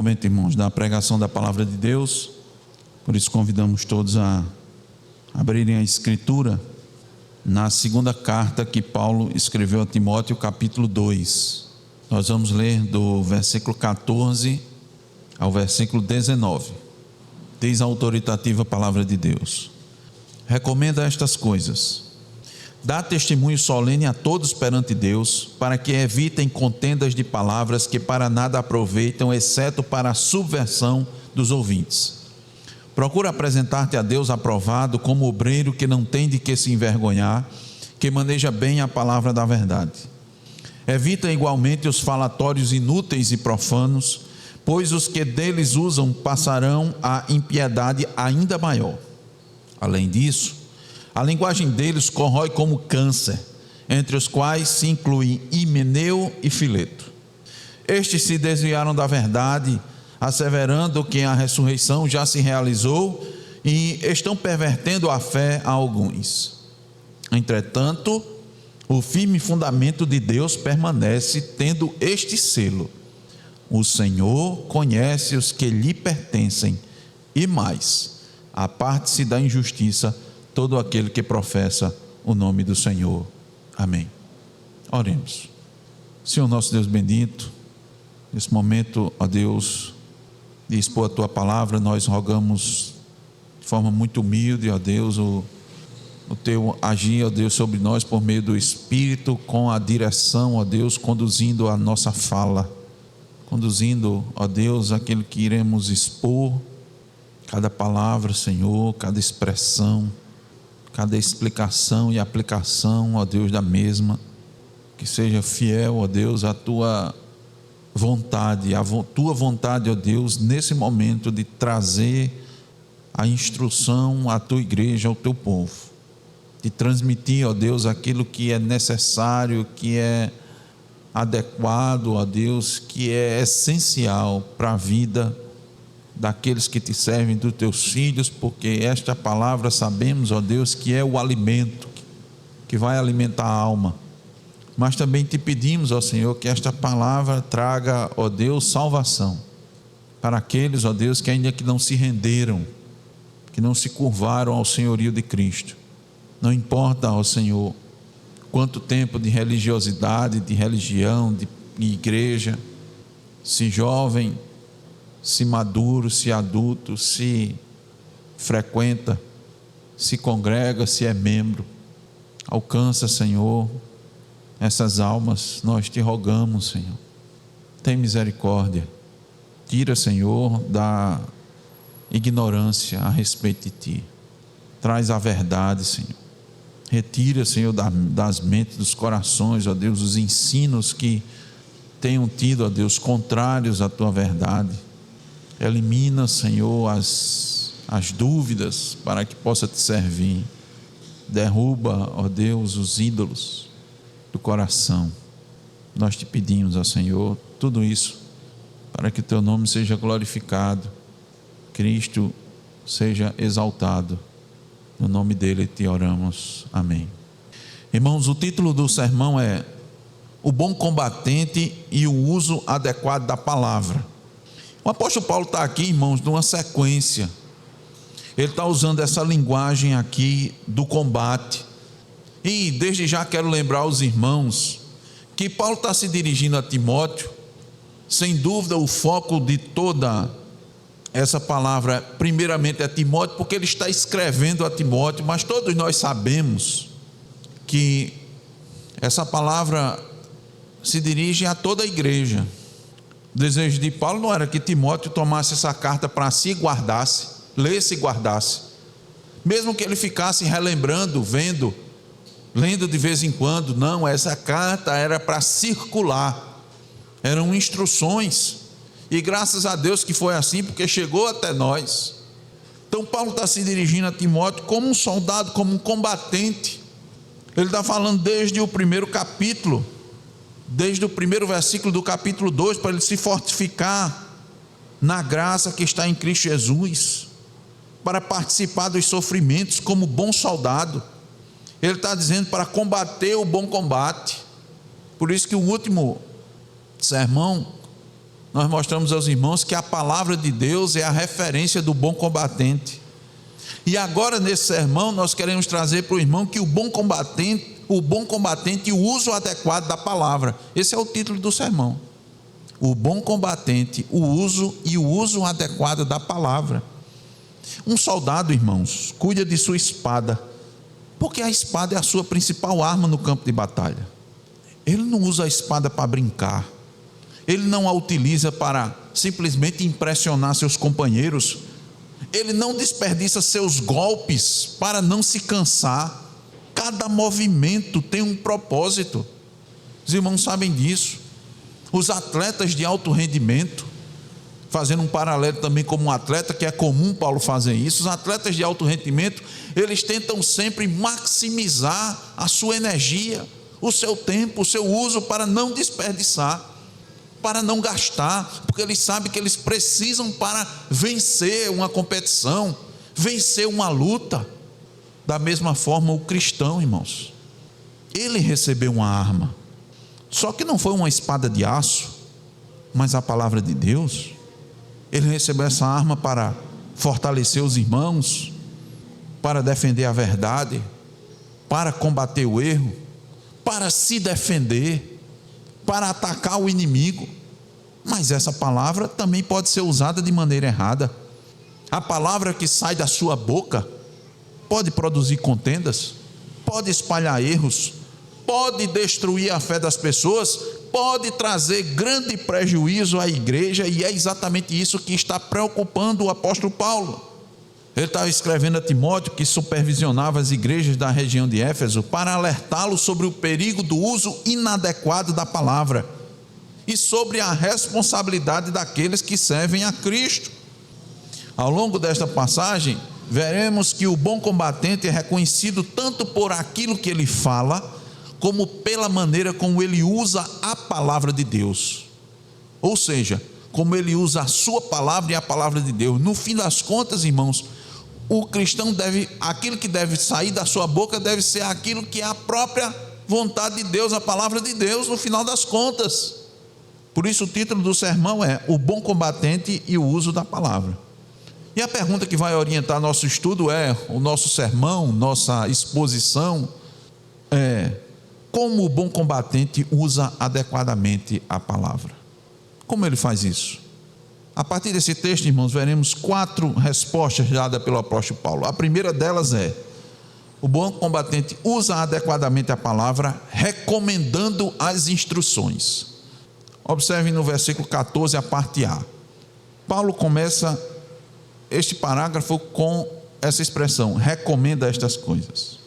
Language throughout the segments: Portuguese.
Momento, irmãos, da pregação da palavra de Deus. Por isso convidamos todos a abrirem a Escritura na segunda carta que Paulo escreveu a Timóteo, capítulo 2. Nós vamos ler do versículo 14 ao versículo 19. Diz a autoritativa palavra de Deus: recomenda estas coisas, dá testemunho solene a todos perante Deus, para que evitem contendas de palavras que para nada aproveitam, exceto para a subversão dos ouvintes. Procura apresentar-te a Deus aprovado, como obreiro que não tem de que se envergonhar, que maneja bem a palavra da verdade. Evita igualmente os falatórios inúteis e profanos, pois os que deles usam passarão a impiedade ainda maior. Além disso, a linguagem deles corrói como câncer, entre os quais se incluem Himeneu e Fileto. Estes se desviaram da verdade, asseverando que a ressurreição já se realizou, e estão pervertendo a fé a alguns. Entretanto, o firme fundamento de Deus permanece, tendo este selo: o Senhor conhece os que lhe pertencem, e mais, aparte-se da injustiça todo aquele que professa o nome do Senhor. Amém. Oremos. Senhor nosso Deus bendito, nesse momento, ó Deus, de expor a Tua palavra, nós rogamos de forma muito humilde, ó Deus, o Teu agir, ó Deus, sobre nós por meio do Espírito, com a direção, ó Deus, conduzindo a nossa fala, conduzindo, ó Deus, aquilo que iremos expor, cada palavra, Senhor, cada expressão, cada explicação e aplicação, ó Deus, da mesma, que seja fiel, ó Deus, à Tua vontade, Tua vontade, ó Deus, nesse momento de trazer a instrução à Tua igreja, ao Teu povo, de transmitir, ó Deus, aquilo que é necessário, que é adequado, ó Deus, que é essencial para a vida daqueles que te servem, dos teus filhos, porque esta palavra sabemos, ó Deus, que é o alimento que vai alimentar a alma. Mas também te pedimos, ó Senhor, que esta palavra traga, ó Deus, salvação para aqueles, ó Deus, que ainda que não se renderam, que não se curvaram ao senhorio de Cristo. Não importa, ó Senhor, quanto tempo de religiosidade, de religião, de igreja, se jovem, se maduro, se adulto, se frequenta, se congrega, se é membro, alcança, Senhor, essas almas. Nós te rogamos, Senhor, tem misericórdia, tira, Senhor, da ignorância a respeito de Ti, traz a verdade, Senhor, retira, Senhor, das mentes, dos corações, ó Deus, os ensinos que tenham tido, ó Deus, contrários à Tua verdade. Elimina, Senhor, as dúvidas para que possa te servir. Derruba, ó Deus, os ídolos do coração. Nós te pedimos, ó Senhor, tudo isso para que teu nome seja glorificado, Cristo seja exaltado. No nome dele te oramos. Amém. Irmãos, o título do sermão é O Bom Combatente e o Uso Adequado da Palavra. O apóstolo Paulo está aqui, irmãos, numa sequência. Ele está usando essa linguagem aqui do combate. E desde já quero lembrar aos irmãos que Paulo está se dirigindo a Timóteo. Sem dúvida, o foco de toda essa palavra primeiramente é Timóteo, porque ele está escrevendo a Timóteo, mas todos nós sabemos que essa palavra se dirige a toda a igreja. O desejo de Paulo não era que Timóteo tomasse essa carta para si e guardasse, lesse e guardasse, mesmo que ele ficasse relembrando, lendo de vez em quando. Não, essa carta era para circular, eram instruções, e graças a Deus que foi assim, porque chegou até nós. Então Paulo está se dirigindo a Timóteo como um soldado, como um combatente. Ele está falando desde o primeiro capítulo, desde o primeiro versículo do capítulo 2, para ele se fortificar na graça que está em Cristo Jesus, para participar dos sofrimentos como bom soldado. Ele está dizendo para combater o bom combate. Por isso que o último sermão nós mostramos aos irmãos que a palavra de Deus é a referência do bom combatente. E agora nesse sermão nós queremos trazer para o irmão que o bom combatente e o uso adequado da palavra. Esse é o título do sermão. O bom combatente, o uso adequado da palavra. Um soldado, irmãos, cuida de sua espada, porque a espada é a sua principal arma no campo de batalha. Ele não usa a espada para brincar. Ele não a utiliza para simplesmente impressionar seus companheiros. Ele não desperdiça seus golpes para não se cansar. Cada movimento tem um propósito. Os irmãos sabem disso. Os atletas de alto rendimento, fazendo um paralelo também como um atleta, que é comum Paulo fazer isso, os atletas de alto rendimento, eles tentam sempre maximizar a sua energia, o seu tempo, o seu uso, para não desperdiçar, para não gastar, porque eles sabem que eles precisam para vencer uma competição, vencer uma luta. Da mesma forma o cristão, irmãos, ele recebeu uma arma, só que não foi uma espada de aço, mas a palavra de Deus. Ele recebeu essa arma para fortalecer os irmãos, para defender a verdade, para combater o erro, para se defender, para atacar o inimigo. Mas essa palavra também pode ser usada de maneira errada. A palavra que sai da sua boca pode produzir contendas, pode espalhar erros, pode destruir a fé das pessoas, pode trazer grande prejuízo à igreja, e é exatamente isso que está preocupando o apóstolo Paulo. Ele estava escrevendo a Timóteo, que supervisionava as igrejas da região de Éfeso, para alertá-lo sobre o perigo do uso inadequado da palavra e sobre a responsabilidade daqueles que servem a Cristo. Ao longo desta passagem, veremos que o bom combatente é reconhecido tanto por aquilo que ele fala, como pela maneira como ele usa a palavra de Deus. Ou seja, como ele usa a sua palavra e a palavra de Deus. No fim das contas, irmãos, o cristão aquilo que deve sair da sua boca deve ser aquilo que é a própria vontade de Deus, a palavra de Deus, no final das contas. Por isso o título do sermão é o bom combatente e o uso da palavra. E a pergunta que vai orientar nosso estudo o nosso sermão, nossa exposição é: como o bom combatente usa adequadamente a palavra? Como ele faz isso? A partir desse texto, irmãos, veremos 4 respostas dadas pelo apóstolo Paulo. A primeira delas é: o bom combatente usa adequadamente a palavra, recomendando as instruções. Observem no versículo 14, a parte A. Paulo começa este parágrafo com essa expressão: recomenda estas coisas.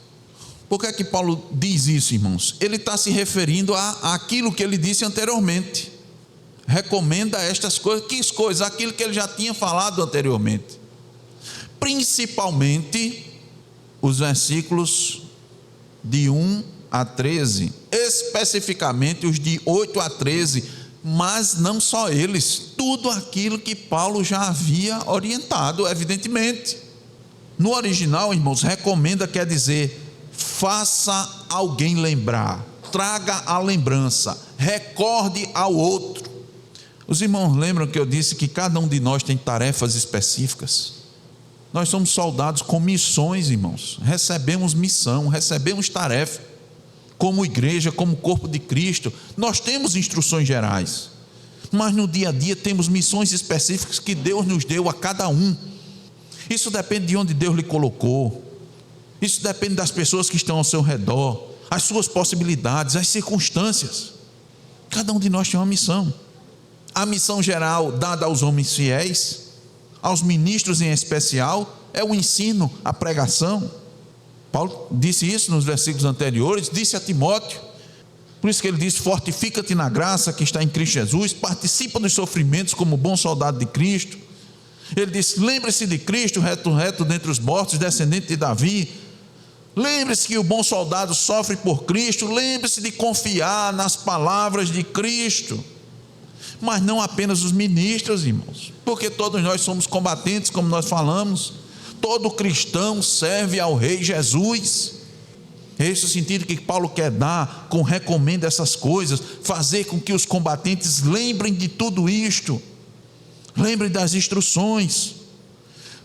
Por que é que Paulo diz isso, irmãos? Ele está se referindo àquilo que ele disse anteriormente. Recomenda estas coisas. Que coisas? Aquilo que ele já tinha falado anteriormente. Principalmente os versículos de 1 a 13. Especificamente os de 8 a 13. Mas não só eles. Tudo aquilo que Paulo já havia orientado, evidentemente. No original, irmãos, recomenda quer dizer: faça alguém lembrar, traga a lembrança, recorde ao outro. Os irmãos lembram que eu disse que cada um de nós tem tarefas específicas? Nós somos soldados com missões, irmãos. Recebemos missão, recebemos tarefa. Como igreja, como corpo de Cristo, nós temos instruções gerais, mas no dia a dia temos missões específicas que Deus nos deu a cada um. Isso depende de onde Deus lhe colocou. Isso depende das pessoas que estão ao seu redor, as suas possibilidades, as circunstâncias. Cada um de nós tem uma missão. A missão geral dada aos homens fiéis, aos ministros em especial, é o ensino, a pregação. Paulo disse isso nos versículos anteriores, disse a Timóteo. Por isso que ele diz: fortifica-te na graça que está em Cristo Jesus, participa dos sofrimentos como bom soldado de Cristo. Ele disse: lembre-se de Cristo, ressurreto dentre os mortos, descendente de Davi. Lembre-se que o bom soldado sofre por Cristo. Lembre-se de confiar nas palavras de Cristo. Mas não apenas os ministros, irmãos, porque todos nós somos combatentes, como nós falamos. Todo cristão serve ao Rei Jesus. É esse o sentido que Paulo quer dar com recomenda essas coisas, fazer com que os combatentes lembrem de tudo isto, lembrem das instruções.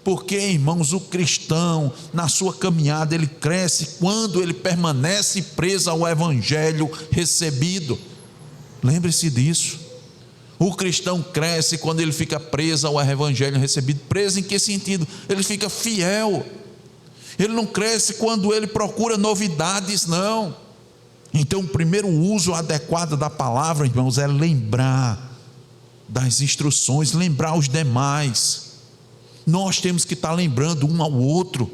Porque, irmãos, o cristão, na sua caminhada, ele cresce quando ele permanece preso ao evangelho recebido. Lembre-se disso. O cristão cresce quando ele fica preso ao evangelho recebido. Preso em que sentido? Ele fica fiel. Ele não cresce quando ele procura novidades, não. Então, o primeiro uso adequado da palavra, irmãos, é lembrar das instruções, lembrar os demais. Nós temos que estar lembrando um ao outro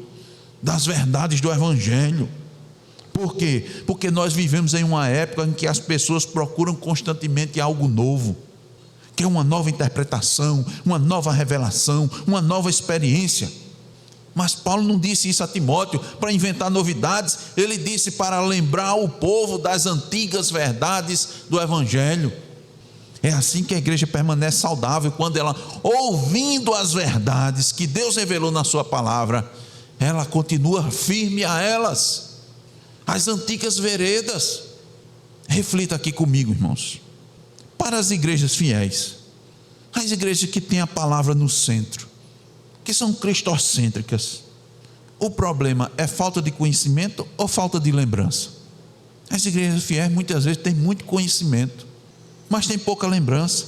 das verdades do evangelho. Por quê? Porque nós vivemos em uma época em que as pessoas procuram constantemente algo novo, que é uma nova interpretação, uma nova revelação, uma nova experiência. Mas Paulo não disse isso a Timóteo para inventar novidades, ele disse para lembrar o povo das antigas verdades do evangelho. É assim que a igreja permanece saudável, quando ela, ouvindo as verdades que Deus revelou na sua palavra, ela continua firme a elas, as antigas veredas. Reflita aqui comigo, irmãos. Para as igrejas fiéis, as igrejas que têm a palavra no centro, que são cristocêntricas, o problema é falta de conhecimento ou falta de lembrança? As igrejas fiéis muitas vezes têm muito conhecimento, mas tem pouca lembrança.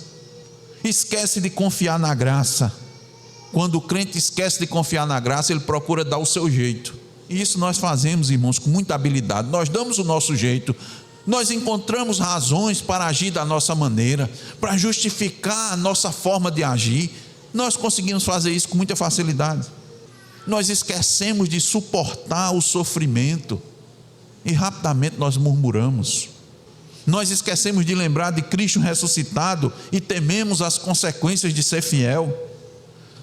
Esquece de confiar na graça. Quando o crente esquece de confiar na graça, ele procura dar o seu jeito. E isso nós fazemos, irmãos, com muita habilidade. Nós damos o nosso jeito. Nós encontramos razões para agir da nossa maneira, para justificar a nossa forma de agir. Nós conseguimos fazer isso com muita facilidade. Nós esquecemos de suportar o sofrimento e rapidamente nós murmuramos. Nós esquecemos de lembrar de Cristo ressuscitado e tememos as consequências de ser fiel.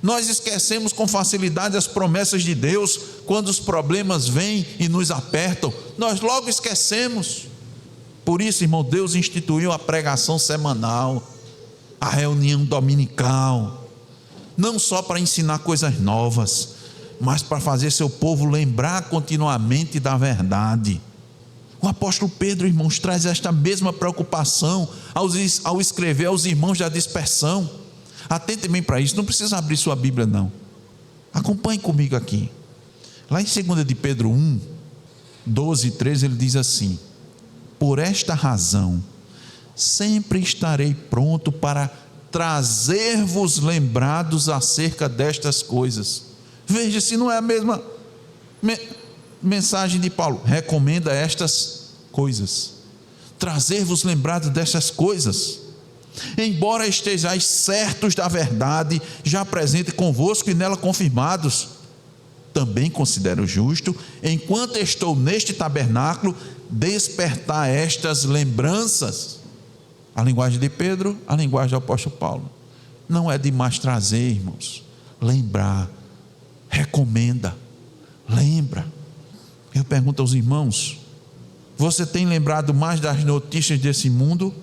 Nós esquecemos com facilidade as promessas de Deus. Quando os problemas vêm e nos apertam, nós logo esquecemos. Por isso, irmão, Deus instituiu a pregação semanal, a reunião dominical, não só para ensinar coisas novas, mas para fazer seu povo lembrar continuamente da verdade. O apóstolo Pedro, irmãos, traz esta mesma preocupação ao escrever aos irmãos da dispersão. Atentem bem para isso, não precisa abrir sua Bíblia não, acompanhe comigo aqui. Lá em 2 de Pedro 1, 12 e 13, ele diz assim: por esta razão sempre estarei pronto para trazer-vos lembrados acerca destas coisas. Veja se não é a mesma mensagem de Paulo. Recomenda estas coisas, trazer-vos lembrados destas coisas, embora estejais certos da verdade já presente convosco e nela confirmados. Também considero justo, enquanto estou neste tabernáculo, despertar estas lembranças. A linguagem de Pedro, a linguagem do apóstolo Paulo. Não é demais trazer, irmãos, lembrar, recomenda, lembra. Eu pergunto aos irmãos: você tem lembrado mais das notícias desse mundo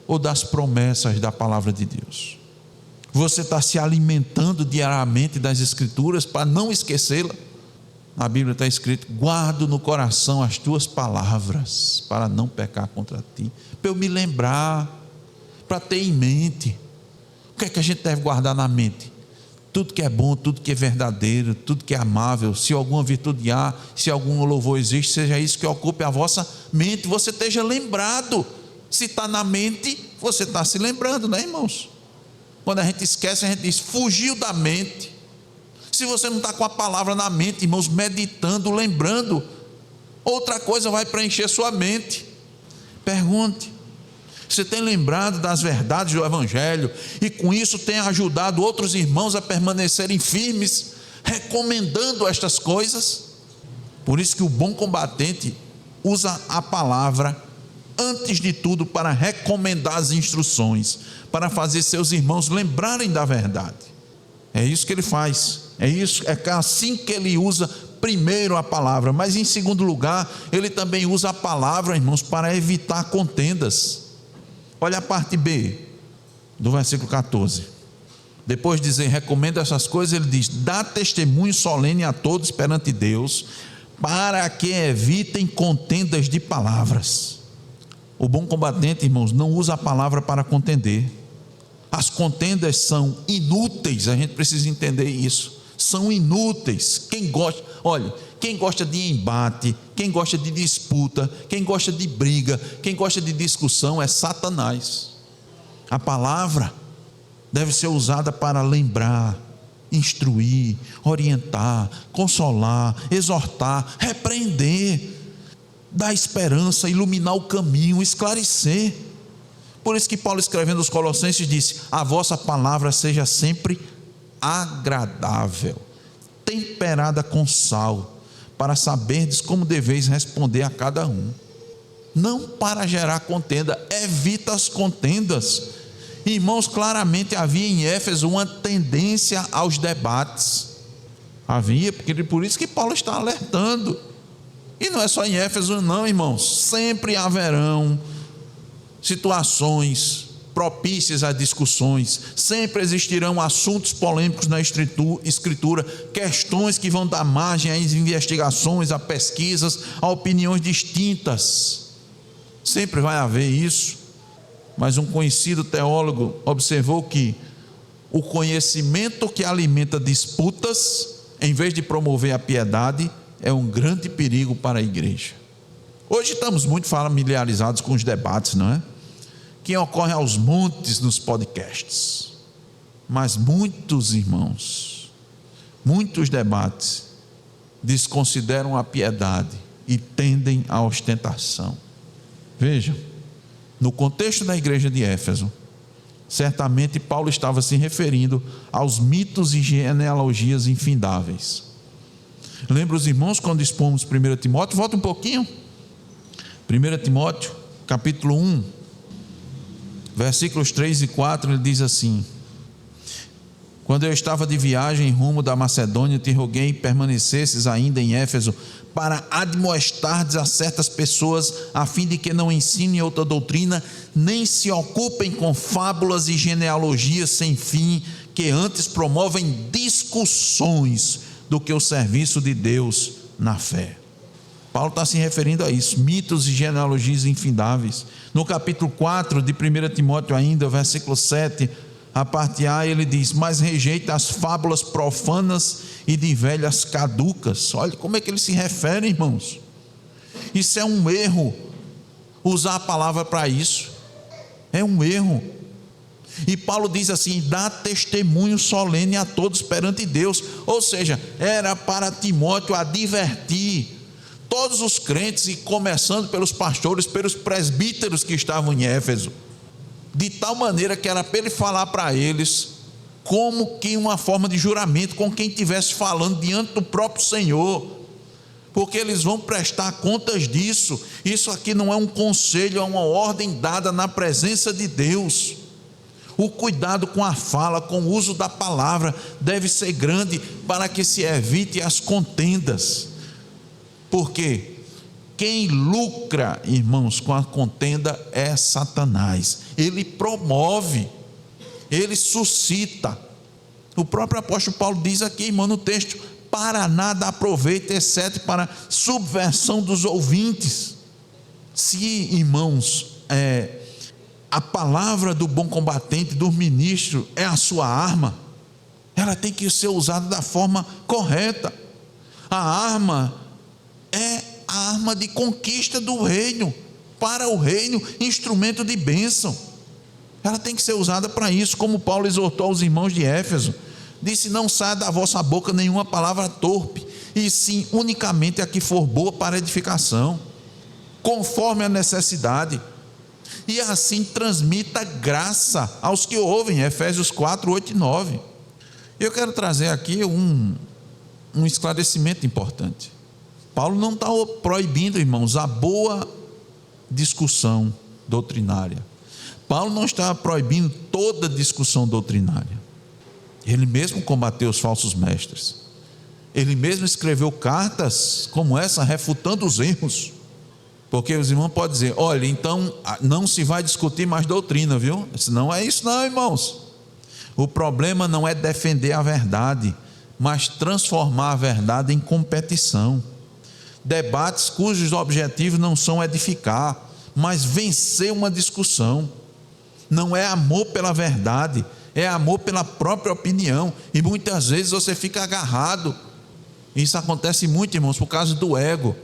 ou das promessas da palavra de Deus? Você está se alimentando diariamente das escrituras para não esquecê-la? Na Bíblia está escrito: guardo no coração as tuas palavras para não pecar contra ti. Para eu me lembrar, para ter em mente. O que é que a gente deve guardar na mente? Tudo que é bom, tudo que é verdadeiro, tudo que é amável, se alguma virtude há, se algum louvor existe, seja isso que ocupe a vossa mente, você esteja lembrado. Se está na mente, você está se lembrando, né, irmãos? Quando a gente esquece, a gente diz: fugiu da mente. Se você não está com a palavra na mente, irmãos, meditando, lembrando, outra coisa vai preencher sua mente. Pergunte: você tem lembrado das verdades do evangelho e com isso tem ajudado outros irmãos a permanecerem firmes, recomendando estas coisas? Por isso que o bom combatente usa a palavra antes de tudo para recomendar as instruções, para fazer seus irmãos lembrarem da verdade. É isso que ele faz, é assim que ele usa primeiro a palavra. Mas em segundo lugar, ele também usa a palavra, irmãos, para evitar contendas. Olha a parte B do versículo 14. Depois de dizer recomenda essas coisas, ele diz: dá testemunho solene a todos perante Deus, para que evitem contendas de palavras. O bom combatente, irmãos, não usa a palavra para contender. As contendas são inúteis, a gente precisa entender isso. São inúteis. Quem gosta de embate, quem gosta de disputa, quem gosta de briga, quem gosta de discussão é Satanás. A palavra deve ser usada para lembrar, instruir, orientar, consolar, exortar, repreender, dar esperança, iluminar o caminho, esclarecer. Por isso que Paulo, escrevendo aos Colossenses, disse: a vossa palavra seja sempre agradável, temperada com sal, para saberdes como deveis responder a cada um. Não para gerar contenda, evita as contendas. Irmãos, claramente havia em Éfeso uma tendência aos debates. Havia, porque por isso que Paulo está alertando. E não é só em Éfeso não, irmãos, sempre haverão situações propícias a discussões, sempre existirão assuntos polêmicos na escritura, questões que vão dar margem a investigações, a pesquisas, a opiniões distintas. Sempre vai haver isso. Mas um conhecido teólogo observou que o conhecimento que alimenta disputas, em vez de promover a piedade, é um grande perigo para a igreja. Hoje estamos muito familiarizados com os debates, não é? Que ocorrem aos montes nos podcasts. Mas muitos irmãos, muitos debates desconsideram a piedade e tendem à ostentação. Vejam, no contexto da igreja de Éfeso, certamente Paulo estava se referindo aos mitos e genealogias infindáveis. Lembra os irmãos quando expomos 1 Timóteo? Volta um pouquinho. 1 Timóteo, capítulo 1, versículos 3 e 4, ele diz assim: quando eu estava de viagem rumo da Macedônia, te roguei permanecesses ainda em Éfeso, para admoestardes a certas pessoas, a fim de que não ensinem outra doutrina, nem se ocupem com fábulas e genealogias sem fim, que antes promovem discussões do que o serviço de Deus na fé. Paulo está se referindo a isso, mitos e genealogias infindáveis. No capítulo 4 de 1 Timóteo ainda, versículo 7, a parte A, ele diz: mas rejeita as fábulas profanas e de velhas caducas. Olha como é que ele se refere, irmãos. Isso é um erro, usar a palavra para isso é um erro. E Paulo diz assim: dá testemunho solene a todos perante Deus. Ou seja, era para Timóteo advertir todos os crentes, e começando pelos pastores, pelos presbíteros que estavam em Éfeso, de tal maneira que era para ele falar para eles como que uma forma de juramento, com quem estivesse falando diante do próprio Senhor, porque eles vão prestar contas disso. Isso aqui não é um conselho, é uma ordem dada na presença de Deus. O cuidado com a fala, com o uso da palavra deve ser grande, para que se evite as contendas. Porque quem lucra, irmãos, com a contenda é Satanás. Ele promove, ele suscita. O próprio apóstolo Paulo diz aqui, irmão, no texto: para nada aproveita, exceto para subversão dos ouvintes. Se, irmãos, a palavra do bom combatente, do ministro, é a sua arma, ela tem que ser usada da forma correta. A arma é a arma de conquista do reino, para o reino, instrumento de bênção. Ela tem que ser usada para isso, como Paulo exortou aos irmãos de Éfeso. Disse: não saia da vossa boca nenhuma palavra torpe, e sim unicamente a que for boa para edificação, conforme a necessidade, e assim transmita graça aos que ouvem. Efésios 4, 8 e 9. Eu quero trazer aqui um esclarecimento importante. Paulo não está proibindo, irmãos, a boa discussão doutrinária. Paulo não está proibindo toda discussão doutrinária. Ele mesmo combateu os falsos mestres. Ele mesmo escreveu cartas como essa, refutando os erros. Porque os irmãos podem dizer: olha, então não se vai discutir mais doutrina, viu? Não é isso não, irmãos. O problema não é defender a verdade, mas transformar a verdade em competição. debates cujos objetivos não são edificar, mas vencer uma discussão. Não é amor pela verdade, é amor pela própria opinião, e muitas vezes você fica agarrado. Isso acontece muito, irmãos, por causa do ego.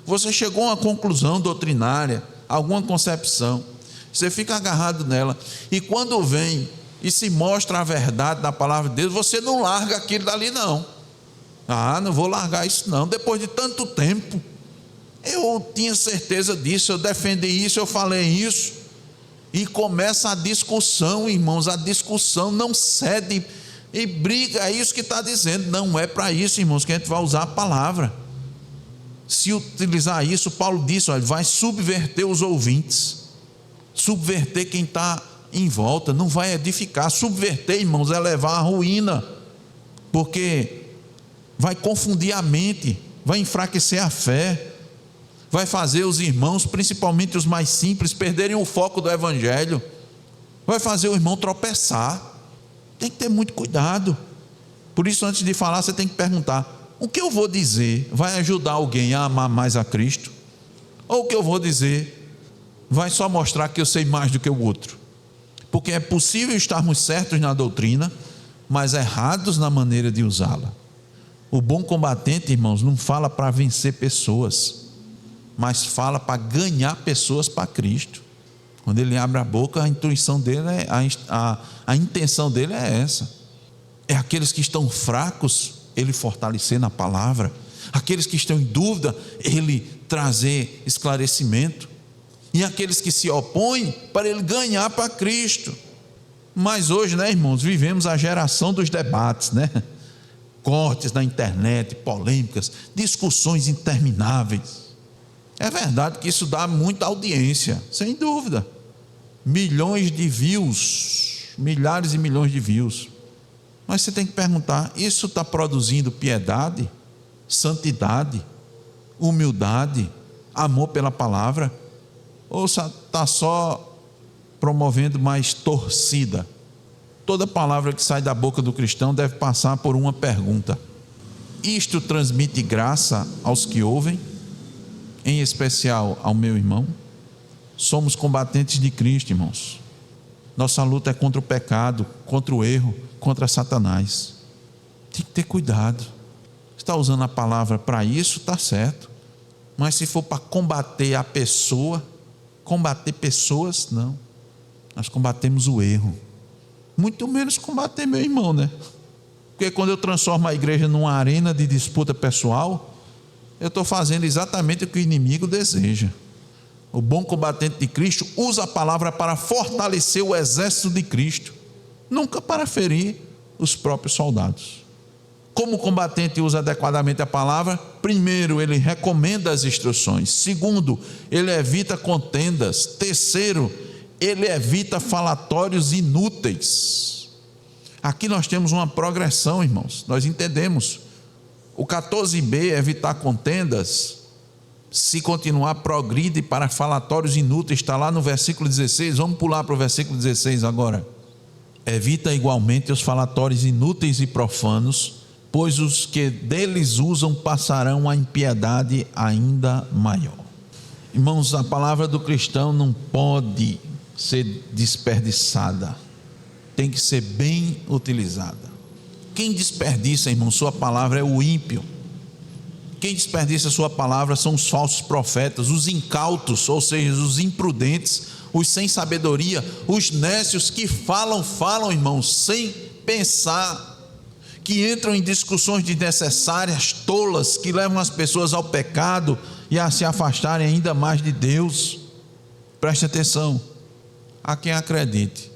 Você chegou a uma conclusão doutrinária, alguma concepção, você fica agarrado nela, e quando vem e se mostra a verdade da palavra de Deus, você não larga aquilo dali não. Não vou largar isso não, depois de tanto tempo, eu tinha certeza disso, eu defendi isso, eu falei isso, e começa a discussão, irmãos, a discussão não cede, e briga, é isso que está dizendo, não é para isso, irmãos, que a gente vai usar a palavra. Se utilizar isso, Paulo disse, olha, vai subverter os ouvintes, subverter quem está em volta, não vai edificar. Subverter, irmãos, é levar à ruína, porque vai confundir a mente, vai enfraquecer a fé, vai fazer os irmãos, principalmente os mais simples, perderem o foco do evangelho, vai fazer o irmão tropeçar. Tem que ter muito cuidado. Por isso, antes de falar, você tem que perguntar: o que eu vou dizer vai ajudar alguém a amar mais a Cristo? Ou o que eu vou dizer vai só mostrar que eu sei mais do que o outro? Porque é possível estarmos certos na doutrina, mas errados na maneira de usá-la. O bom combatente, irmãos, não fala para vencer pessoas, mas fala para ganhar pessoas para Cristo. Quando ele abre a boca, a intuição dele a intenção dele é essa. É aqueles que estão fracos, ele fortalecer na palavra. Aqueles que estão em dúvida, ele trazer esclarecimento. E aqueles que se opõem, para ele ganhar para Cristo. Mas hoje, né, irmãos, vivemos a geração dos debates, né? Cortes na internet, polêmicas, discussões intermináveis. É verdade que isso dá muita audiência, sem dúvida. Milhões de views, milhares e milhões de views. Mas você tem que perguntar: isso está produzindo piedade, santidade, humildade, amor pela palavra? Ou está só promovendo mais torcida? Toda palavra que sai da boca do cristão deve passar por uma pergunta: isto transmite graça aos que ouvem, em especial ao meu irmão? Somos combatentes de Cristo, irmãos. Nossa luta é contra o pecado, contra o erro, contra Satanás. Tem que ter cuidado. Está usando a palavra para isso, está certo. Mas se for para combater a pessoa, combater pessoas, não. Nós combatemos o erro. Muito menos combater meu irmão, né? Porque quando eu transformo a igreja numa arena de disputa pessoal, eu estou fazendo exatamente o que o inimigo deseja. O bom combatente de Cristo usa a palavra para fortalecer o exército de Cristo, nunca para ferir os próprios soldados. Como o combatente usa adequadamente a palavra? Primeiro, ele recomenda as instruções. Segundo, ele evita contendas. Terceiro, ele evita falatórios inúteis. Aqui nós temos uma progressão, irmãos. Nós entendemos. O 14b, evitar contendas, se continuar, progride para falatórios inúteis. Está lá no versículo 16. Vamos pular para o versículo 16 agora. Evita igualmente os falatórios inúteis e profanos, pois os que deles usam passarão a impiedade ainda maior. Irmãos, a palavra do cristão não pode ser desperdiçada, tem que ser bem utilizada. Quem desperdiça, irmão, sua palavra é o ímpio. Quem desperdiça sua palavra são os falsos profetas, os incautos, ou seja, os imprudentes, os sem sabedoria, os nécios que falam, irmãos, sem pensar, que entram em discussões desnecessárias, tolas, que levam as pessoas ao pecado e a se afastarem ainda mais de Deus. Preste atenção. Há quem acredite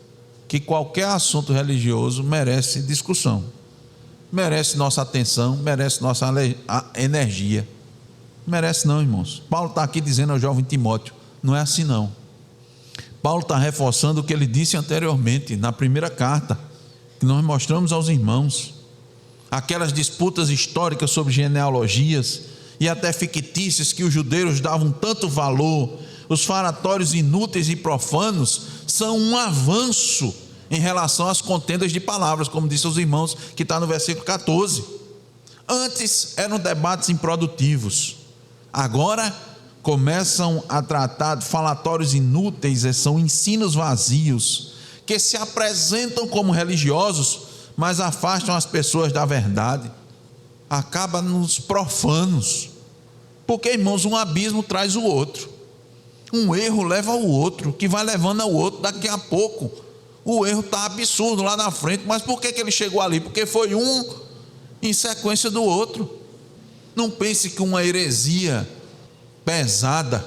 que qualquer assunto religioso merece discussão, merece nossa atenção, merece nossa energia. Merece não, irmãos. Paulo está aqui dizendo ao jovem Timóteo: não é assim não. Paulo está reforçando o que ele disse anteriormente na primeira carta, que nós mostramos aos irmãos. Aquelas disputas históricas sobre genealogias e até fictícias que os judeus davam tanto valor, os falatórios inúteis e profanos, são um avanço em relação às contendas de palavras, como disse aos irmãos, que está no versículo 14. Antes eram debates improdutivos, Agora começam a tratar de falatórios inúteis, são ensinos vazios, que se apresentam como religiosos, mas afastam as pessoas da verdade. Acaba nos profanos, porque, irmãos, um abismo traz o outro, um erro leva ao outro, que vai levando ao outro. Daqui a pouco o erro está absurdo lá na frente, mas por que ele chegou ali? Porque foi um em sequência do outro. Não pense que uma heresia pesada,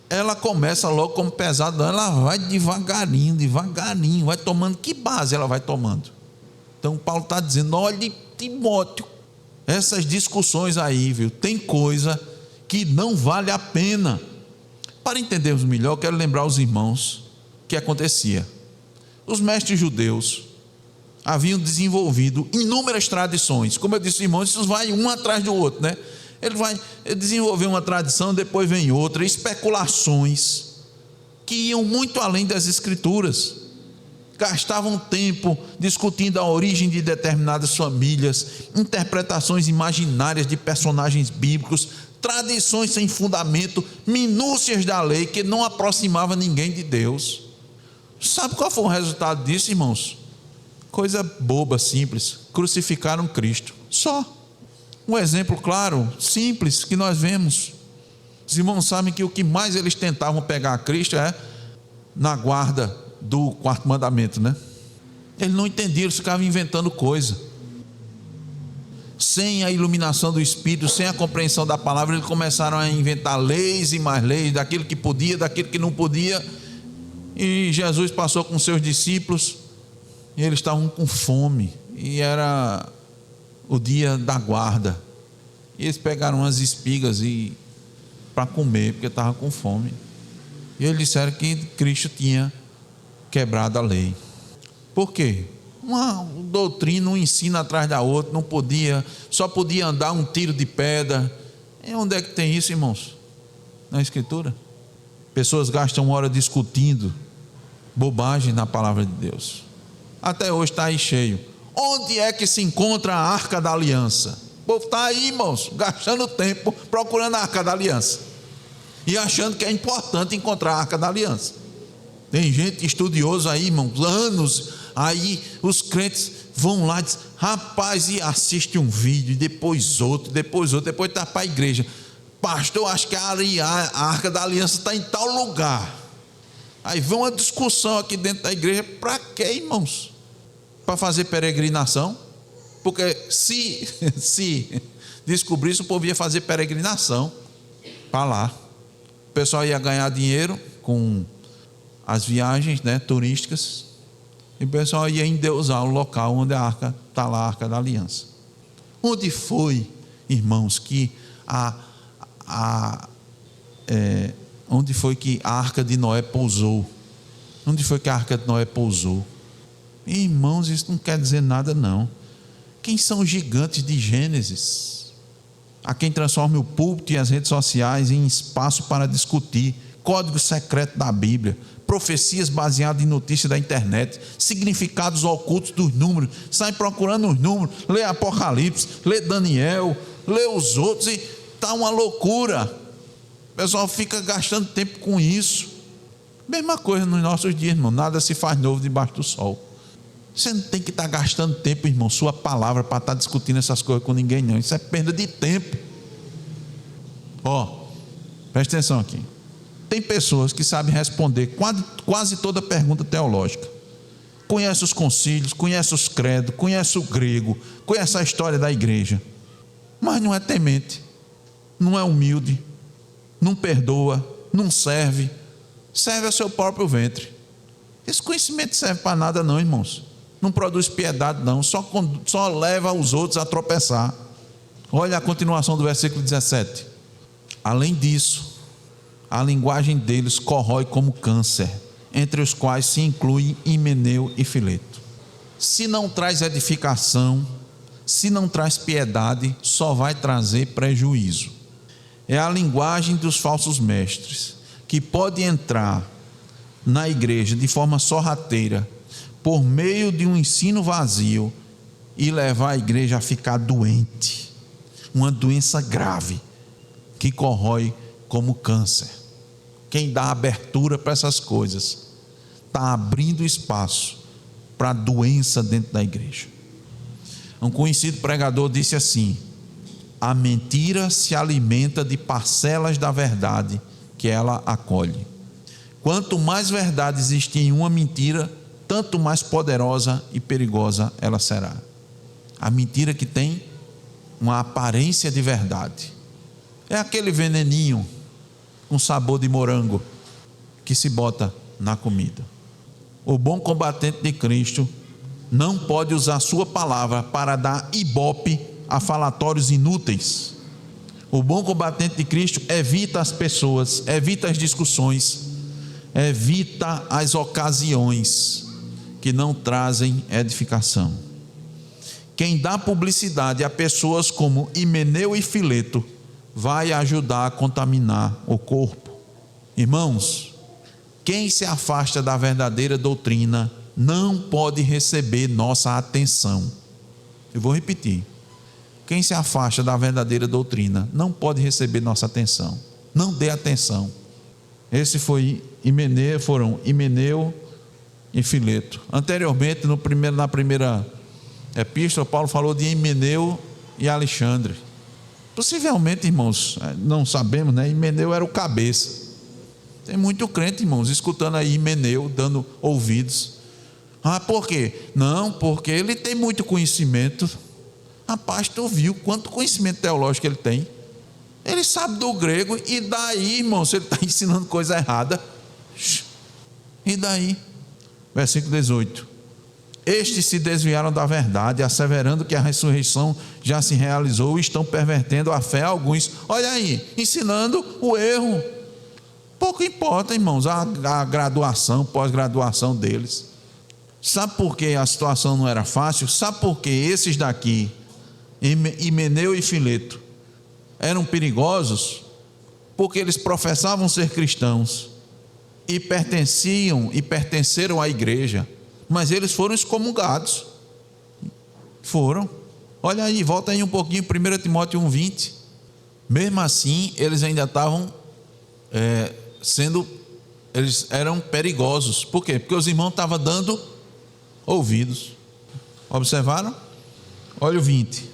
ela começa logo como pesada, não, ela vai devagarinho, vai tomando. Que base ela vai tomando? Então Paulo está dizendo: olhe, Timóteo, essas discussões aí, viu, tem coisa que não vale a pena. Para entendermos melhor, eu quero lembrar os irmãos o que acontecia. Os mestres judeus haviam desenvolvido inúmeras tradições. Como eu disse, irmãos, isso vai um atrás do outro, né? Ele vai desenvolver uma tradição, depois vem outra, especulações que iam muito além das escrituras. Gastavam tempo discutindo a origem de determinadas famílias, interpretações imaginárias de personagens bíblicos, tradições sem fundamento, minúcias da lei que não aproximava ninguém de Deus. Sabe qual foi o resultado disso, irmãos? Coisa boba, simples: crucificaram Cristo. Só um exemplo claro, simples, que nós vemos. Os irmãos sabem que o que mais eles tentavam pegar a Cristo é na guarda do quarto mandamento, né? Eles não entendiam, eles ficavam inventando coisa. Sem a iluminação do Espírito, sem a compreensão da palavra, eles começaram a inventar leis e mais leis, daquilo que podia, daquilo que não podia. E Jesus passou com seus discípulos, e eles estavam com fome, e era o dia da guarda, e eles pegaram umas espigas para comer, porque estavam com fome. E eles disseram que Cristo tinha quebrado a lei. Por quê? Uma doutrina, um ensino atrás da outra, não podia, só podia andar um tiro de pedra. E onde é que tem isso, irmãos? Na Escritura. Pessoas gastam hora discutindo bobagem na palavra de Deus. Até hoje está aí cheio. Onde é que se encontra a Arca da Aliança? O povo está aí, irmãos, gastando tempo procurando a Arca da Aliança e achando que é importante encontrar a Arca da Aliança. Tem gente estudiosa aí, irmãos, anos. Aí os crentes vão lá e dizem: rapaz, e assiste um vídeo, depois outro, depois está para a igreja. Pastor, acho que a Arca da Aliança está em tal lugar. Aí vem uma discussão aqui dentro da igreja. Para quê, irmãos? Para fazer peregrinação? Porque se descobrisse, o povo ia fazer peregrinação para lá. O pessoal ia ganhar dinheiro com as viagens, né, turísticas. E o pessoal ia endeusar o local onde a arca está lá, a Arca da Aliança. Onde foi, irmãos, que onde foi que a Arca de Noé pousou? Onde foi que a Arca de Noé pousou? Irmãos, isso não quer dizer nada, não. Quem são os gigantes de Gênesis? A quem transforma o púlpito e as redes sociais em espaço para discutir código secreto da Bíblia, profecias baseadas em notícias da internet, significados ocultos dos números. Sai procurando os números, lê Apocalipse, lê Daniel, lê os outros, e está uma loucura. O pessoal fica gastando tempo com isso. Mesma coisa nos nossos dias, irmão. Nada se faz novo debaixo do sol. Você não tem que estar gastando tempo, irmão, sua palavra, para estar discutindo essas coisas com ninguém, não. Isso é perda de tempo. Presta atenção aqui. Tem pessoas que sabem responder quase toda pergunta teológica. Conhece os concílios, conhece os credos, conhece o grego, conhece a história da igreja, mas não é temente, não é humilde, não perdoa, não serve ao seu próprio ventre. Esse conhecimento não serve para nada, não, irmãos. Não produz piedade, não, só leva os outros a tropeçar. Olha a continuação do versículo 17. Além disso, a linguagem deles corrói como câncer, entre os quais se incluem Himeneu e Fileto. Se não traz edificação, se não traz piedade, só vai trazer prejuízo. É a linguagem dos falsos mestres, que pode entrar na igreja de forma sorrateira, por meio de um ensino vazio, e levar a igreja a ficar doente, uma doença grave, que corrói como câncer. Quem dá abertura para essas coisas está abrindo espaço para a doença dentro da igreja. Um conhecido pregador disse assim: a mentira se alimenta de parcelas da verdade que ela acolhe. Quanto mais verdade existe em uma mentira, tanto mais poderosa e perigosa ela será. A mentira que tem uma aparência de verdade é aquele veneninho com sabor de morango que se bota na comida. O bom combatente de Cristo não pode usar sua palavra para dar ibope a falatórios inúteis. O bom combatente de Cristo evita as pessoas, evita as discussões, evita as ocasiões que não trazem edificação. Quem dá publicidade a pessoas como Himeneu e Fileto vai ajudar a contaminar o corpo. Irmãos, quem se afasta da verdadeira doutrina não pode receber nossa atenção. Eu vou repetir: quem se afasta da verdadeira doutrina não pode receber nossa atenção. Não dê atenção. Foram Himeneu e Fileto. Anteriormente, na primeira epístola, Paulo falou de Himeneu e Alexandre. Possivelmente, irmãos, não sabemos, né? Himeneu era o cabeça. Tem muito crente, irmãos, escutando aí Himeneu, dando ouvidos. Por quê? Não, porque ele tem muito conhecimento. Rapaz, tu viu quanto conhecimento teológico ele tem? Ele sabe do grego, e daí, irmão, se ele está ensinando coisa errada, e daí? Versículo 18: estes se desviaram da verdade, asseverando que a ressurreição já se realizou, e estão pervertendo a fé a alguns. Olha aí, ensinando o erro. Pouco importa, irmãos, a graduação, pós-graduação deles. Sabe por que a situação não era fácil? Sabe por que esses daqui, Himeneu e Fileto, eram perigosos? Porque eles professavam ser cristãos e pertenceram à igreja, mas eles foram excomungados. Foram. Olha aí, volta aí um pouquinho, 1 Timóteo 1,20. Mesmo assim, eles ainda estavam eles eram perigosos. Por quê? Porque os irmãos estavam dando ouvidos. Observaram? Olha o 20.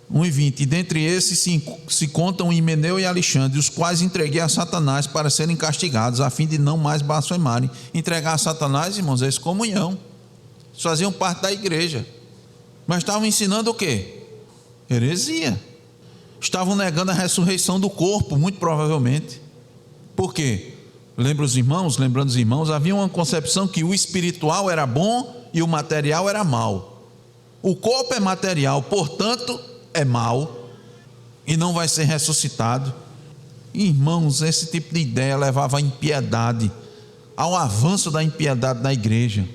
1:20. E dentre esses se contam Himeneu e Alexandre, os quais entreguei a Satanás para serem castigados, a fim de não mais blasfemarem. Entregar a Satanás, irmãos, é excomunhão. Eles faziam parte da igreja, mas estavam ensinando o quê? Heresia. Estavam negando a ressurreição do corpo, muito provavelmente. Por quê? Lembrando os irmãos, havia uma concepção que o espiritual era bom e o material era mau. O corpo é material, portanto é mau e não vai ser ressuscitado. Irmãos, esse tipo de ideia levava à impiedade, ao avanço da impiedade da igreja.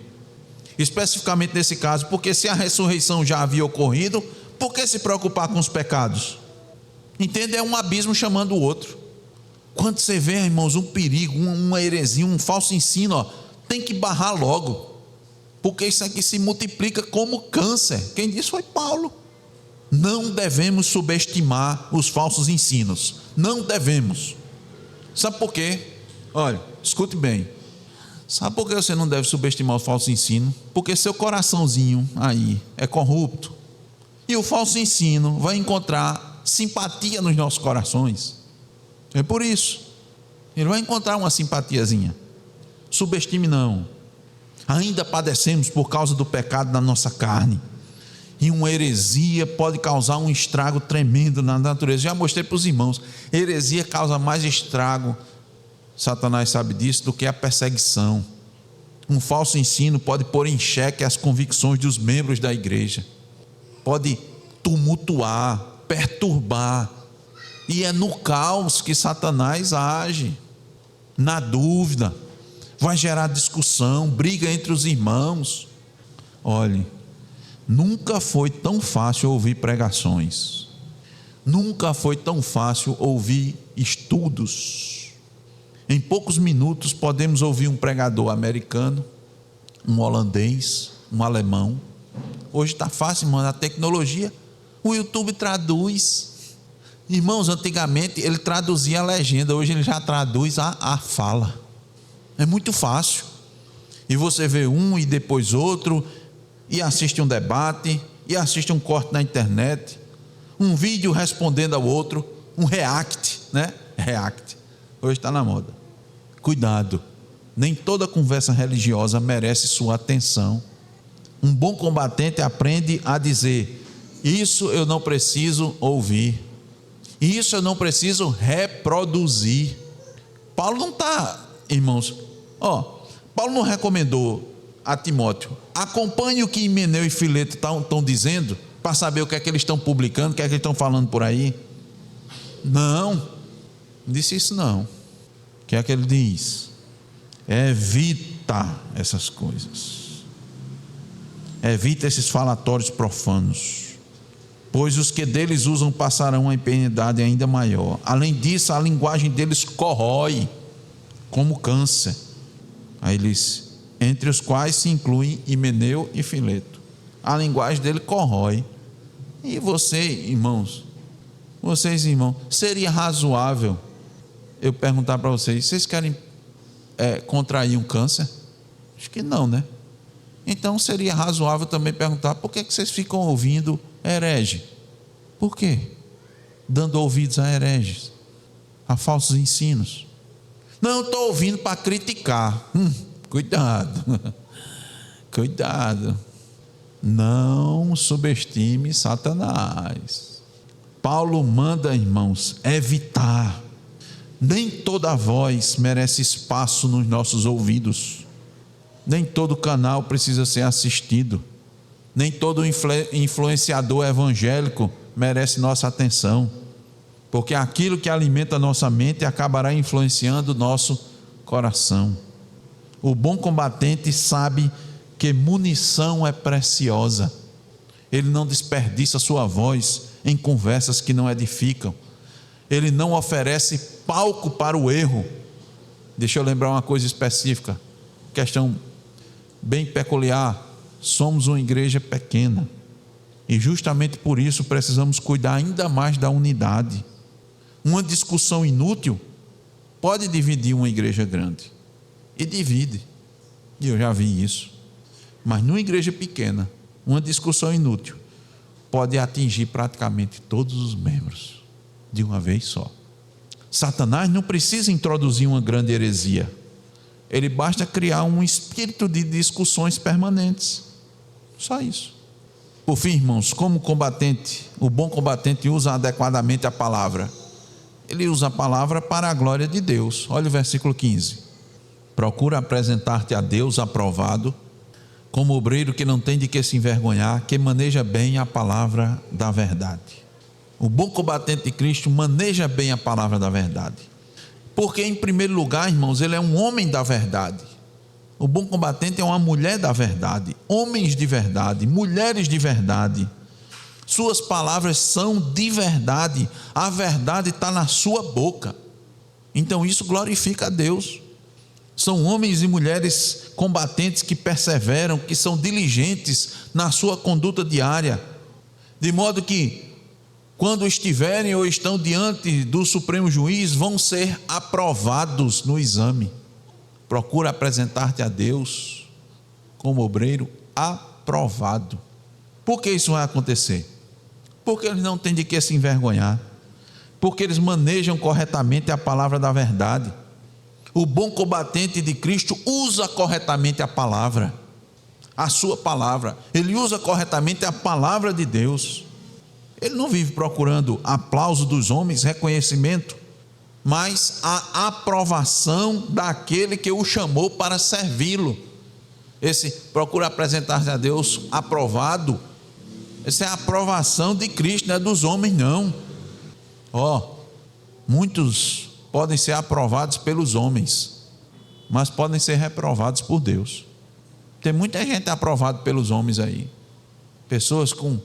Especificamente nesse caso, porque se a ressurreição já havia ocorrido, por que se preocupar com os pecados? Entende? É um abismo chamando o outro. Quando você vê, irmãos, um perigo, uma heresia, um falso ensino, tem que barrar logo, porque isso aqui se multiplica como câncer. Quem disse foi Paulo. Não devemos subestimar os falsos ensinos, não devemos. Sabe por quê? Olha, escute bem. Sabe por que você não deve subestimar o falso ensino? Porque seu coraçãozinho aí é corrupto, e o falso ensino vai encontrar simpatia nos nossos corações. É por isso, ele vai encontrar uma simpatiazinha. Subestime não. Ainda padecemos por causa do pecado da nossa carne, e uma heresia pode causar um estrago tremendo na natureza. Já mostrei para os irmãos, heresia causa mais estrago, Satanás sabe disso, do que a perseguição. Um falso ensino pode pôr em xeque as convicções dos membros da igreja, pode tumultuar, perturbar. E é no caos que Satanás age, na dúvida, vai gerar discussão, briga entre os irmãos. Olhe, nunca foi tão fácil ouvir pregações, nunca foi tão fácil ouvir estudos. Em poucos minutos podemos ouvir um pregador americano, um holandês, um alemão. Hoje está fácil, mano, a tecnologia, o YouTube traduz. Irmãos, antigamente ele traduzia a legenda, hoje ele já traduz a fala. É muito fácil. E você vê um e depois outro, e assiste um debate, e assiste um corte na internet, um vídeo respondendo ao outro, um react, né? React. Hoje está na moda. Cuidado, nem toda conversa religiosa merece sua atenção. Um bom combatente aprende a dizer: isso eu não preciso ouvir, isso eu não preciso reproduzir. Paulo não está, irmãos, Paulo não recomendou a Timóteo: acompanhe o que Himeneu e Fileto estão dizendo, para saber o que é que eles estão publicando, o que é que eles estão falando por aí. Não disse isso não. O que é que ele diz? Evita essas coisas, evita esses falatórios profanos, pois os que deles usam passarão uma eternidade ainda maior. Além disso, a linguagem deles corrói como câncer. Aí eles, entre os quais se incluem Himeneu e Fileto. A linguagem dele corrói. E vocês, irmãos, seria razoável eu perguntar para vocês querem contrair um câncer? Acho que não, né? Então seria razoável também perguntar: por que vocês ficam ouvindo herege? Por quê? Dando ouvidos a hereges, a falsos ensinos. Não, estou ouvindo para criticar. Cuidado. Cuidado. Não subestime Satanás. Paulo manda, irmãos, evitar. Nem toda voz merece espaço nos nossos ouvidos. Nem todo canal precisa ser assistido. Nem todo influenciador evangélico merece nossa atenção. Porque aquilo que alimenta nossa mente acabará influenciando nosso coração. O bom combatente sabe que munição é preciosa. Ele não desperdiça sua voz em conversas que não edificam. Ele não oferece palco para o erro. Deixa eu lembrar uma coisa específica, questão bem peculiar. Somos uma igreja pequena, e justamente por isso precisamos cuidar ainda mais da unidade. Uma discussão inútil pode dividir uma igreja grande, e divide, e eu já vi isso. Mas numa igreja pequena, uma discussão inútil pode atingir praticamente todos os membros de uma vez só. Satanás não precisa introduzir uma grande heresia. Ele basta criar um espírito de discussões permanentes. Só isso. Por fim, irmãos, como combatente, o bom combatente usa adequadamente a palavra. Ele usa a palavra para a glória de Deus. Olha o versículo 15. Procura apresentar-te a Deus aprovado, como obreiro que não tem de que se envergonhar, que maneja bem a palavra da verdade. O bom combatente de Cristo maneja bem a palavra da verdade. Porque, em primeiro lugar, irmãos, ele é um homem da verdade. O bom combatente é uma mulher da verdade. Homens de verdade, mulheres de verdade. Suas palavras são de verdade. A verdade está na sua boca. Então isso glorifica a Deus. São homens e mulheres combatentes que perseveram, que são diligentes na sua conduta diária. De modo que, quando estiverem ou estão diante do Supremo Juiz, vão ser aprovados no exame. Procura apresentar-te a Deus como obreiro aprovado. Por que isso vai acontecer? Porque eles não têm de que se envergonhar. Porque eles manejam corretamente a palavra da verdade. O bom combatente de Cristo usa corretamente a palavra, a sua palavra. Ele usa corretamente a palavra de Deus. Ele não vive procurando aplauso dos homens, reconhecimento, mas a aprovação daquele que o chamou para servi-lo. Esse procura apresentar-se a Deus aprovado. Essa é a aprovação de Cristo, não é dos homens não. Muitos podem ser aprovados pelos homens, mas podem ser reprovados por Deus. Tem muita gente aprovada pelos homens aí, pessoas com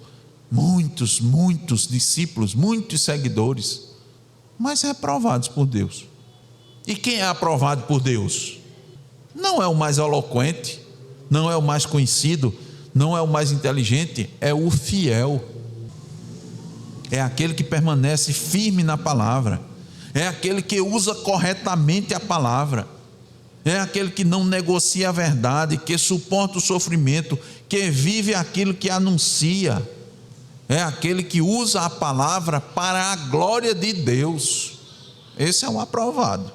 muitos discípulos, muitos seguidores, mas reprovados por Deus. E quem é aprovado por Deus? Não é o mais eloquente, não é o mais conhecido, não é o mais inteligente, é o fiel. é aquele que permanece firme na palavra, é aquele que usa corretamente a palavra, é aquele que não negocia a verdade, que suporta o sofrimento, que vive aquilo que anuncia, é aquele que usa a palavra para a glória de Deus. Esse é um aprovado.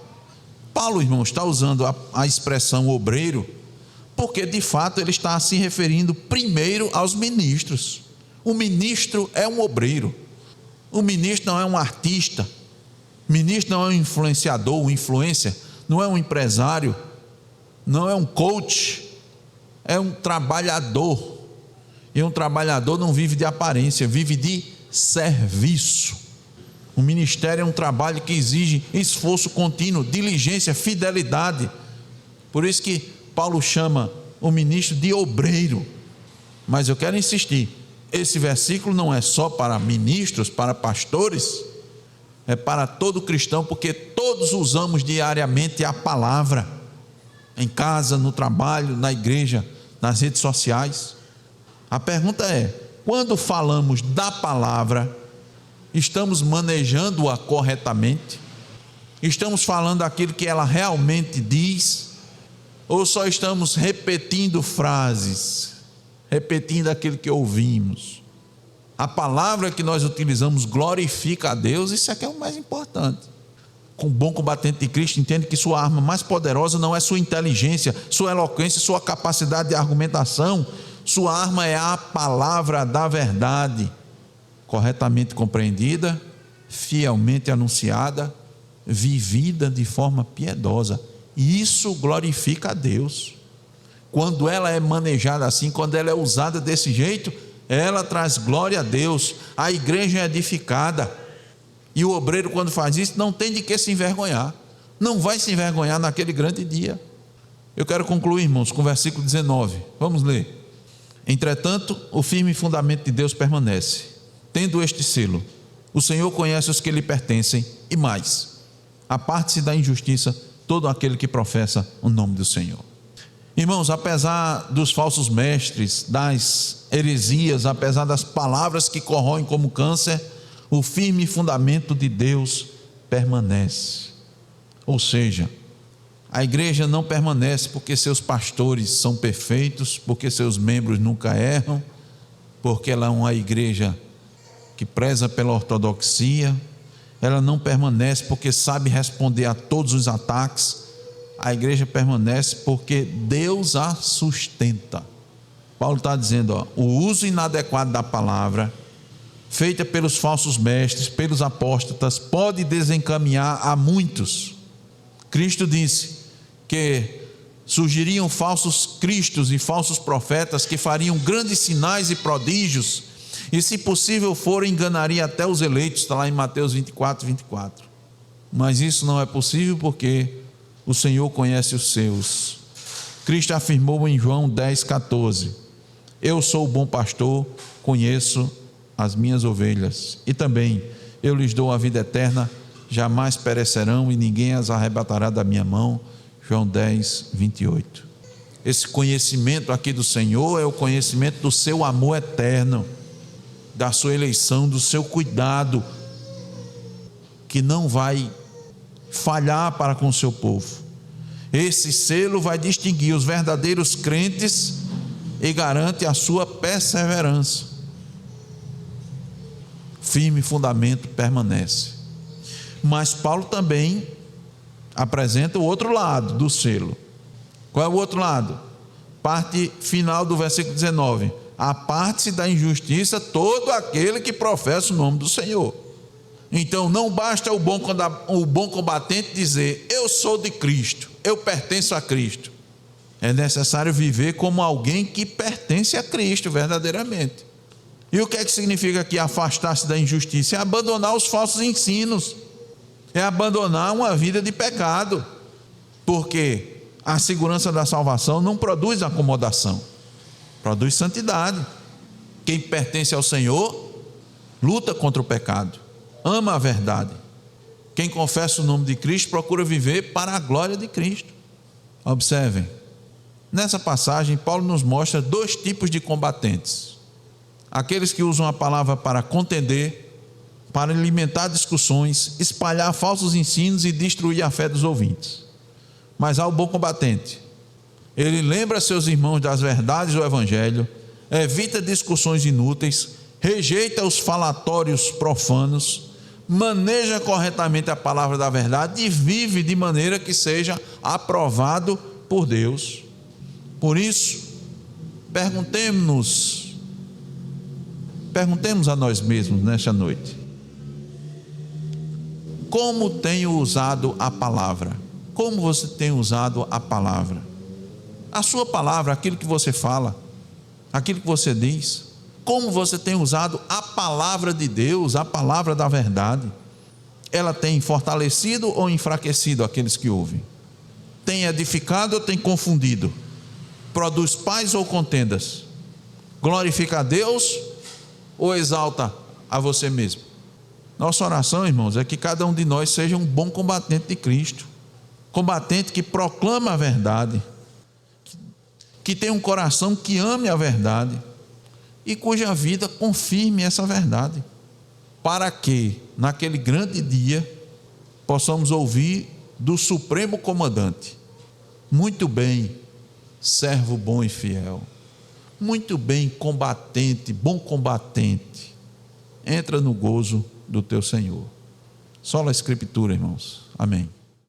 Paulo, irmão, está usando a expressão obreiro, porque de fato ele está se referindo primeiro aos ministros. O ministro é um obreiro, o ministro não é um artista, o ministro não é um influenciador, um influencer, não é um empresário, não é um coach, é um trabalhador. E um trabalhador não vive de aparência, vive de serviço. O ministério é um trabalho que exige esforço contínuo, diligência, fidelidade. Por isso que Paulo chama o ministro de obreiro. Mas eu quero insistir, esse versículo não é só para ministros, para pastores, é para todo cristão, porque todos usamos diariamente a palavra, em casa, no trabalho, na igreja, nas redes sociais. A pergunta é: quando falamos da palavra, estamos manejando-a corretamente? Estamos falando aquilo que ela realmente diz? Ou só estamos repetindo frases, repetindo aquilo que ouvimos? A palavra que nós utilizamos glorifica a Deus? Isso aqui é o mais importante. Com bom combatente de Cristo, entende que sua arma mais poderosa não é sua inteligência, sua eloquência, sua capacidade de argumentação. Sua arma é a palavra da verdade, corretamente compreendida, fielmente anunciada, vivida de forma piedosa. E isso glorifica a Deus. Quando ela é manejada assim, quando ela é usada desse jeito, ela traz glória a Deus. A igreja é edificada. E o obreiro, quando faz isso, não tem de que se envergonhar. Não vai se envergonhar naquele grande dia. Eu quero concluir, irmãos, com o versículo 19. Vamos ler. Entretanto, o firme fundamento de Deus permanece, tendo este selo: o Senhor conhece os que lhe pertencem, e mais, aparte-se da injustiça todo aquele que professa o nome do Senhor. Irmãos, apesar dos falsos mestres, das heresias, apesar das palavras que corroem como câncer, o firme fundamento de Deus permanece. Ou seja, a igreja não permanece porque seus pastores são perfeitos, porque seus membros nunca erram, porque ela é uma igreja que preza pela ortodoxia. Ela não permanece porque sabe responder a todos os ataques. A igreja permanece porque Deus a sustenta. Paulo está dizendo, o uso inadequado da palavra, feita pelos falsos mestres, pelos apóstatas, pode desencaminhar a muitos. Cristo disse que surgiriam falsos cristos e falsos profetas que fariam grandes sinais e prodígios, e se possível for, enganaria até os eleitos. Está lá em Mateus 24. Mas isso não é possível porque o Senhor conhece os seus. Cristo afirmou em João 10,14: eu sou o bom pastor, conheço as minhas ovelhas, e também eu lhes dou a vida eterna, jamais perecerão e ninguém as arrebatará da minha mão. João 10:28. Esse conhecimento aqui do Senhor é o conhecimento do seu amor eterno, da sua eleição, do seu cuidado, que não vai falhar para com o seu povo. Esse selo vai distinguir os verdadeiros crentes e garante a sua perseverança. Firme fundamento permanece. Mas Paulo também apresenta o outro lado do selo. Qual é o outro lado? Parte final do versículo 19: aparte-se da injustiça todo aquele que professa o nome do Senhor. Então não basta o bom combatente dizer, eu sou de Cristo, eu pertenço a Cristo. É necessário viver como alguém que pertence a Cristo verdadeiramente. E o que é que significa aqui afastar-se da injustiça? É abandonar os falsos ensinos, é abandonar uma vida de pecado, porque a segurança da salvação não produz acomodação, produz santidade. Quem pertence ao Senhor luta contra o pecado, ama a verdade. Quem confessa o nome de Cristo procura viver para a glória de Cristo. Observem, nessa passagem Paulo nos mostra dois tipos de combatentes: aqueles que usam a palavra para contender para alimentar discussões, espalhar falsos ensinos e destruir a fé dos ouvintes. Mas há o bom combatente. Ele lembra seus irmãos das verdades do Evangelho, evita discussões inúteis, rejeita os falatórios profanos, maneja corretamente a palavra da verdade e vive de maneira que seja aprovado por Deus. Por isso, perguntemos a nós mesmos nesta noite: como tenho usado a palavra? Como você tem usado a palavra? A sua palavra, aquilo que você fala, aquilo que você diz. Como você tem usado a palavra de Deus, a palavra da verdade? Ela tem fortalecido ou enfraquecido aqueles que ouvem? Tem edificado ou tem confundido? Produz paz ou contendas? Glorifica a Deus ou exalta a você mesmo? Nossa oração, irmãos, é que cada um de nós seja um bom combatente de Cristo, combatente que proclama a verdade, que tem um coração que ame a verdade e cuja vida confirme essa verdade, para que naquele grande dia possamos ouvir do Supremo Comandante: muito bem, servo bom e fiel, muito bem, combatente, bom combatente, entra no gozo do teu Senhor. Sola a Escritura, irmãos. Amém.